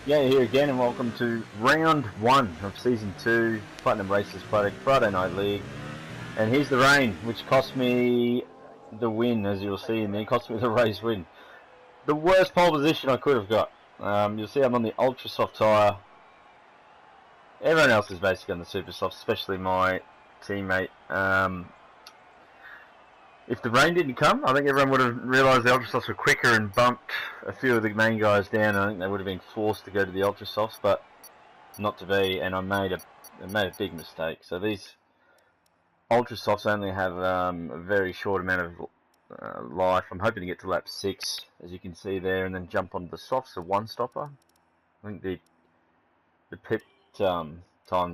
Yeah, here again, and welcome to round 1 of season 2 Platinum Races Friday Night League. And here's the rain, which cost me the win, as you'll see, and then cost me the race win. The worst pole position I could have got. You'll see I'm on the ultra soft tyre. Everyone else is basically on the super soft, especially my teammate. If the rain didn't come, I think everyone would have realised the ultra softs were quicker and bumped a few of the main guys down. I think they would have been forced to go to the ultra softs, but not to be, and I made a big mistake. So these ultra softs only have a very short amount of life. I'm hoping to get to lap 6, as you can see there, and then jump onto the softs, a one-stopper. I think the pit time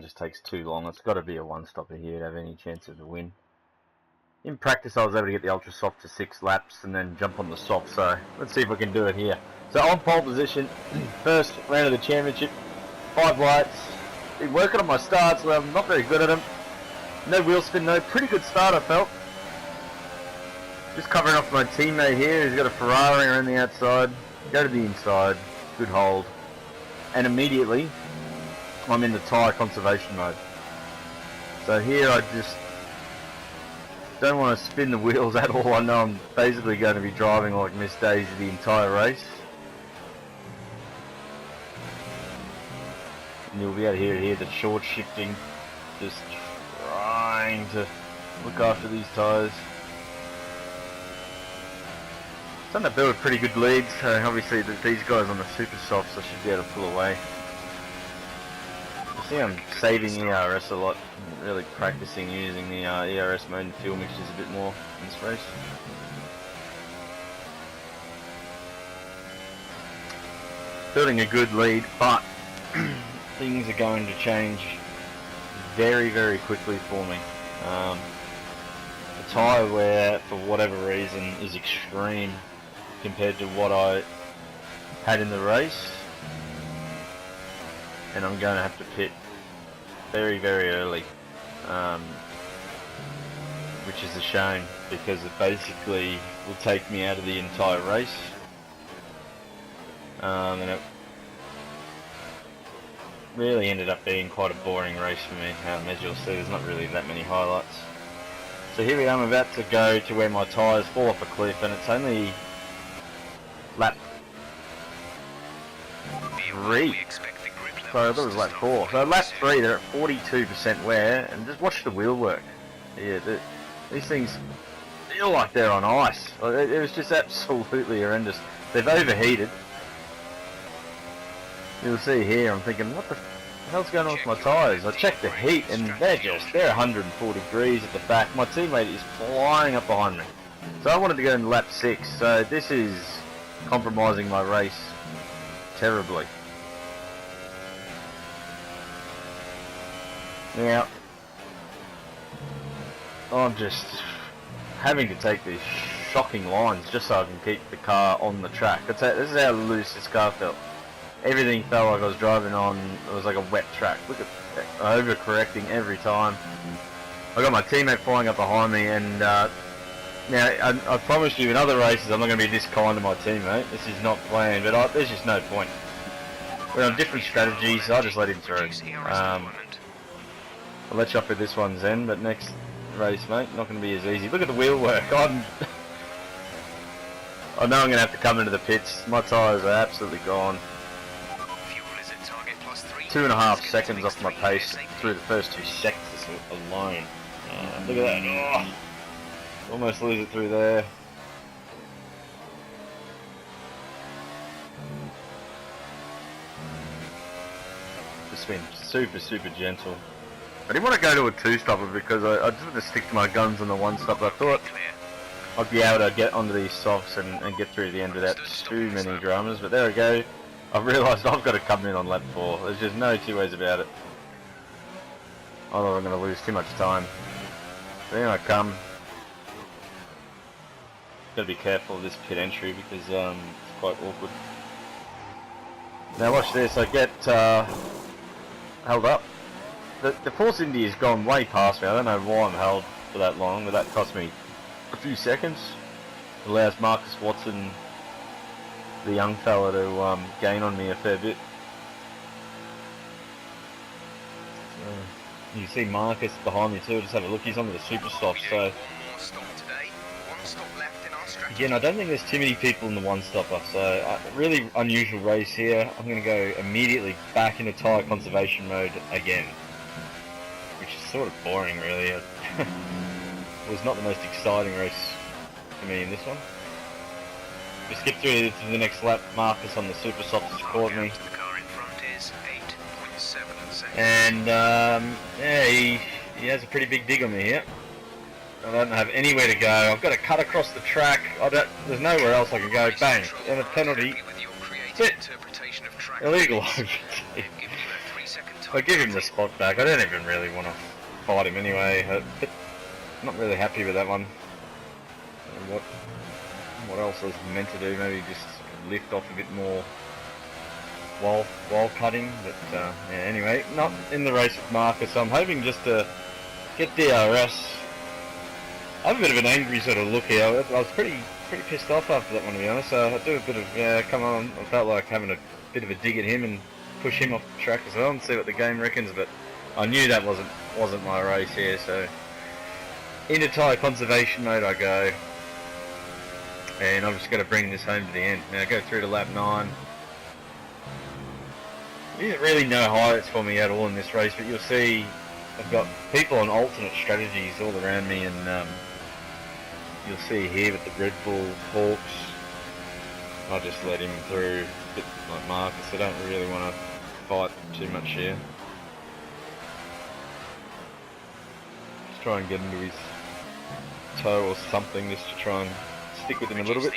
just takes too long. It's got to be a one-stopper here to have any chance of the win. In practice, I was able to get the ultra soft to 6 laps and then jump on the soft, so let's see if we can do it here. So on pole position, first round of the championship, 5 lights. Been working on my starts, well, I'm not very good at them. No wheel spin though, pretty good start I felt. Just covering off my teammate here, he's got a Ferrari around the outside. Go to the inside, good hold. And immediately, I'm in the tyre conservation mode. So here I just don't want to spin the wheels at all. I know I'm basically going to be driving like Miss Daisy the entire race. And you'll be able to hear the short shifting, just trying to look after these tyres. Starting to build a pretty good lead, so obviously these guys on the super softs I should be able to pull away. You see I'm saving ERS a lot, really practicing using the ERS mode and fuel mixtures a bit more in this race. Building a good lead, but things are going to change very, very quickly for me. The tyre wear, for whatever reason, is extreme compared to what I had in the race. And I'm going to have to pit very, very early, which is a shame because it basically will take me out of the entire race. And it really ended up being quite a boring race for me. As you'll see, there's not really that many highlights. So here we are, I'm about to go to where my tyres fall off a cliff, and it's only lap 3. Sorry, I thought it was lap 4. So lap 3, they're at 42% wear, and just watch the wheel work. Yeah, these things feel like they're on ice. It was just absolutely horrendous. They've overheated. You'll see here, I'm thinking, what the hell's going on with my tyres? I checked the heat, and they're 140 degrees at the back. My teammate is flying up behind me. So I wanted to go in lap 6, so this is compromising my race terribly. Now, I'm just having to take these shocking lines just so I can keep the car on the track. This is how loose this car felt. Everything felt like I was driving on, it was like a wet track. Look at that, overcorrecting every time. I got my teammate flying up behind me, and now I promise you in other races I'm not going to be this kind to my teammate. This is not planned, but there's just no point. We're on different strategies, so I just let him through. I'll let you off with this one, Zen, but next race, mate, not going to be as easy. Look at the wheel work. I know I'm going to have to come into the pits. My tyres are absolutely gone. 2.5 seconds off my pace through the first 2 sectors alone. Look at that. Oh, almost lose it through there. Just been super, super gentle. I didn't want to go to a 2-stopper because I just wanted to stick to my guns on the 1-stopper. I thought I'd be able to get onto these softs and get through the end without too many dramas, but there we go. I've realised I've got to come in on lap 4. There's just no 2 ways about it. Otherwise I'm going to lose too much time. So here I come. Got to be careful of this pit entry because it's quite awkward. Now watch this, I get held up. The Force Indy has gone way past me. I don't know why I'm held for that long, but that cost me a few seconds. Allows Marcus Watson, the young fella, to gain on me a fair bit. You can see Marcus behind me too. Just have a look. He's on the super soft. So again, I don't think there's too many people in the one stopper. So really unusual race here. I'm going to go immediately back into tyre conservation mode again, which is sort of boring, really. It was not the most exciting race for me in this one. We skip through to the next lap. Marcus on the super soft has caught me. And yeah, he has a pretty big dig on me here. I don't have anywhere to go. I've got to cut across the track. There's nowhere else I can go. Bang, and a penalty. That's it. Illegal. I give him the spot back. I don't even really want to fight him anyway. But I'm not really happy with that one. What else was meant to do? Maybe just lift off a bit more while cutting, but yeah, anyway, not in the race with Marcus, so I'm hoping just to get DRS. I have a bit of an angry sort of look here. I was pretty pissed off after that one, to be honest, so I do a bit of, come on, I felt like having a bit of a dig at him and push him off the track as well and see what the game reckons, but I knew that wasn't my race here, so into tyre conservation mode I go, and I've just got to bring this home to the end. Now go through to lap 9. There's really no highlights for me at all in this race, but you'll see I've got people on alternate strategies all around me, and you'll see here with the Red Bull Hawks, I just let him through, a bit like Marcus. I don't really want to fight too much here. Just try and get into his toe or something, just to try and stick with him a little bit.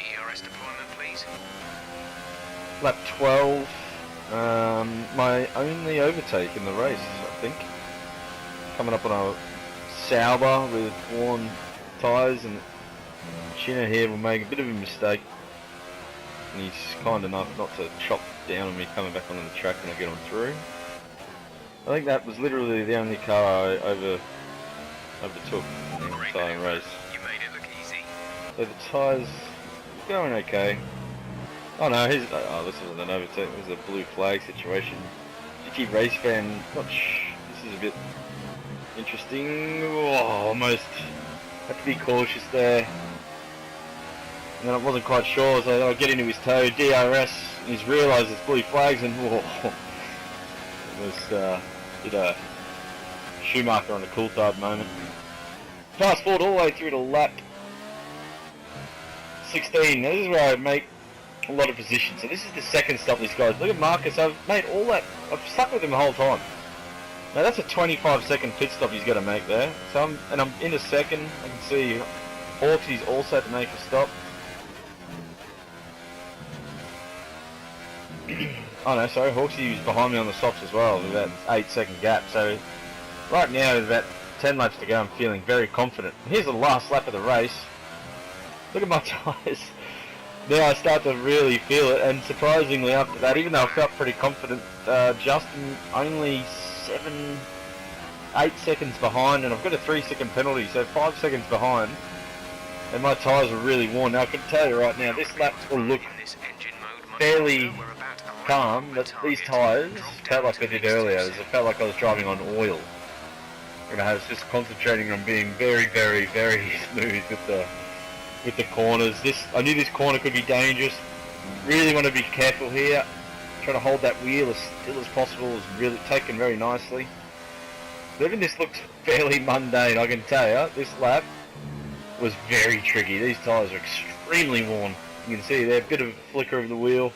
Lap 12. My only overtake in the race, I think. Coming up on a Sauber with worn tyres, and Chinner here will make a bit of a mistake. And he's kind enough not to chop down on me coming back onto the track when I get on through. I think that was literally the only car I overtook in the entire race. So the tyres going okay. Oh no, this wasn't an overtake, it was a blue flag situation. GT race fan, this is a bit interesting. Oh, almost had to be cautious there. And then I wasn't quite sure, so I get into his toe, DRS, and he's realised there's blue flags, and whoa, it was did a Schumacher on a Coulthard moment. Fast forward all the way through to lap 16. Now this is where I make a lot of positions. So this is the second stop these guys. Look at Marcus, I've made all that, I've stuck with him the whole time. Now that's a 25-second pit stop he's got to make there. So I'm in a second. I can see Hawksy's also had to make a stop. Oh no, sorry, Hawksy was behind me on the softs as well with that 8-second gap. So right now with about 10 laps to go, I'm feeling very confident. Here's the last lap of the race. Look at my tyres. Now I start to really feel it, and surprisingly after that, even though I felt pretty confident, Justin only 8 seconds behind, and I've got a 3-second penalty, so 5 seconds behind, and my tyres are really worn. Now I can tell you right now, this lap will look fairly calm, but these tyres felt like they did earlier. It felt like I was driving on oil. And I was just concentrating on being very, very, very smooth with the corners. I knew this corner could be dangerous. Really want to be careful here. Trying to hold that wheel as still as possible. Is really taken very nicely. But even this looks fairly mundane, I can tell you. This lap was very tricky. These tyres are extremely worn. You can see there, a bit of a flicker of the wheel.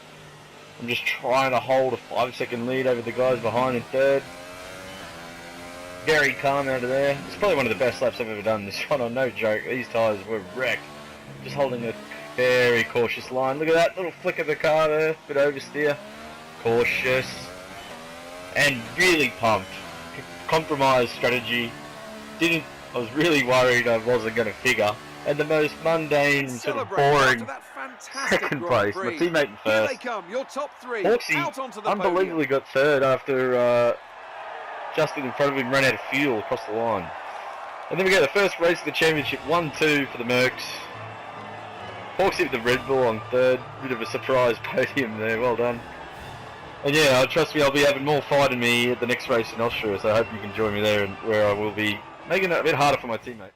I'm just trying to hold a 5-second lead over the guys behind in third. Very calm out of there. It's probably one of the best laps I've ever done this one, no joke. These tyres were wrecked. Just holding a very cautious line. Look at that little flick of the car there, bit oversteer. Cautious. And really pumped. Compromised strategy. I was really worried I wasn't going to figure. And the most mundane, sort of boring second place. My teammate in first. Here they come, your top three. Hawksy unbelievably got third after Justin in front of him ran out of fuel across the line. And then we go the first race of the championship, 1-2 for the Mercs. Hawksy with the Red Bull on third. Bit of a surprise podium there, well done. And yeah, trust me, I'll be having more fight in me at the next race in Austria, so I hope you can join me there, and where I will be making it a bit harder for my teammate.